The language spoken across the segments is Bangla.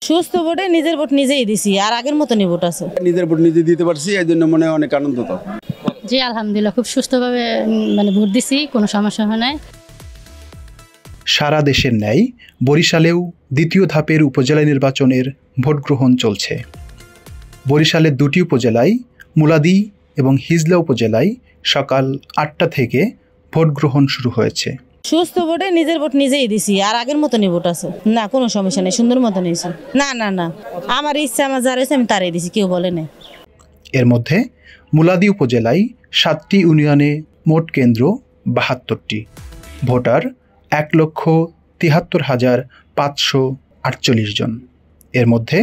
সুস্থ ভোটে নিজের ভোট নিজেই দিছি, আর আগের মতনই ভোট আছে। নিজের ভোট নিজে দিতে পারছি, এই জন্য মনে অনেক আনন্দ। তো জি আলহামদুলিল্লাহ, খুব সুস্থভাবে ভোট দিছি, কোনো সমস্যা হয় নাই। সারা দেশের ন্যায় বরিশালেও দ্বিতীয় ধাপের উপজেলা নির্বাচনের ভোট গ্রহণ চলছে। বরিশালের দুটি উপজেলায় মুলাদি এবং হিজলা উপজেলায় সকাল 8টা থেকে ভোট গ্রহণ শুরু হয়েছে। সুস্থ ভোটে নিজের ভোট নিজেই দিছি, আর আগের মতনই ভোট আছে। না, কোনো সমস্যা নেই, সুন্দর মতন হয়েছে। না না না, আমার ইচ্ছা, আমার যার ইচ্ছা আমি তারাই দিছি, কেউ বলে নাই। এর মধ্যে মুলাদি উপজেলায় 7টি ইউনিয়নে মোট কেন্দ্র 72টি, ভোটার 1,73,548 জন। এর মধ্যে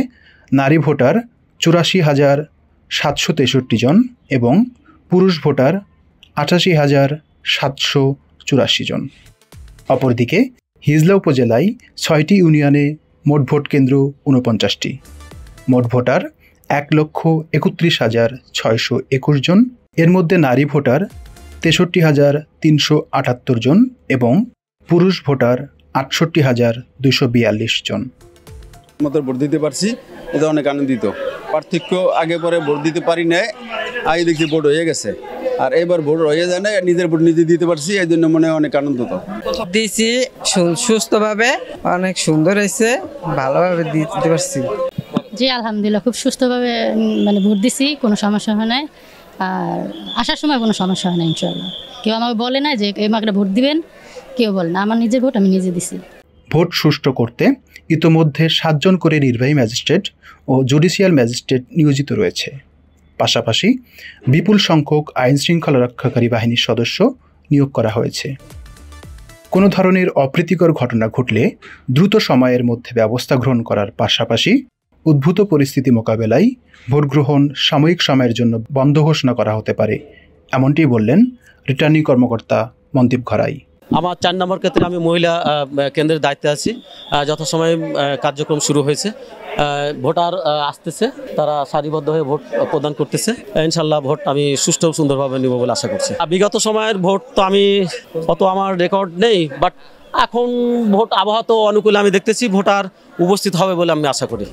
নারী ভোটার 84,763 জন এবং পুরুষ ভোটার 88,784 জন। অপরদিকে হিজলা উপজেলায় 6টি ইউনিয়নে মোট ভোট কেন্দ্র 49টি, মোট ভোটার 1,31,621 জন। এর মধ্যে নারী ভোটার 63,378 জন এবং পুরুষ ভোটার 68,242 জন। মতো ভোট দিতে পারছি, এটা অনেক আনন্দিত। পার্থক্য আগে পরে ভোট দিতে পারি না, আগে দেখছি ভোট হয়ে গেছে, আর এবার ভোট হয়ে যায় না, নিজের ভোট নিজে দিতে পারছি, এই জন্য মনে অনেক আনন্দ। তো দিয়েছি সুস্থভাবে, অনেক সুন্দর হয়েছে, ভালোভাবে দিতে পারছি। জি আলহামদুলিল্লাহ, খুব সুস্থভাবে ভোট দিছি, কোনো সমস্যা হয় নাই। আর আসার সময় কোনো সমস্যা হয় না ইনশাআল্লাহ। কেউ আমাকে বলে না যে এই মাকে ভোট দিবেন, কেউ বলে না। আমার নিজের ভোট আমি নিজে দিছি। ভোট সুষ্ঠু করতে ইতোমধ্যে 7 জন করে নির্বাহী ম্যাজিস্ট্রেট ও জুডিশিয়াল ম্যাজিস্ট্রেট নিয়োজিত রয়েছে। পাশাপাশি বিপুল সংখ্যক আইন শৃঙ্খলা রক্ষাকারী বাহিনীর সদস্য নিয়োগ করা হয়েছে। কোনো ধরনের অপ্রীতিকর ঘটনা ঘটলে দ্রুত সময়ের মধ্যে ব্যবস্থা গ্রহণ করার পাশাপাশি উদ্ভূত পরিস্থিতি মোকাবেলায় ভোট গ্রহণ সাময়িক সময়ের জন্য বন্ধ ঘোষণা করা হতে পারে, এমনটি বললেন রিটার্নিং কর্মকর্তা মনদীপ ঘরাই। আমার 4 নম্বর ক্ষেত্রে আমি মহিলা কেন্দ্রের দায়িত্বে আছি। যথাসময়ে কার্যক্রম শুরু হয়েছে, ভোটার আসতেছে, তারা সারিবদ্ধ হয়ে ভোট প্রদান করতেছে। ইনশাল্লাহ ভোট আমি সুষ্ঠু সুন্দরভাবে নিব বলে আশা করছি। বিগত সময়ের ভোট তো আমি অত আমার রেকর্ড নেই, বাট এখন ভোট আবহাওয়া তো অনুকূলে আমি দেখতেছি, ভোটার উপস্থিত হবে বলে আমি আশা করি।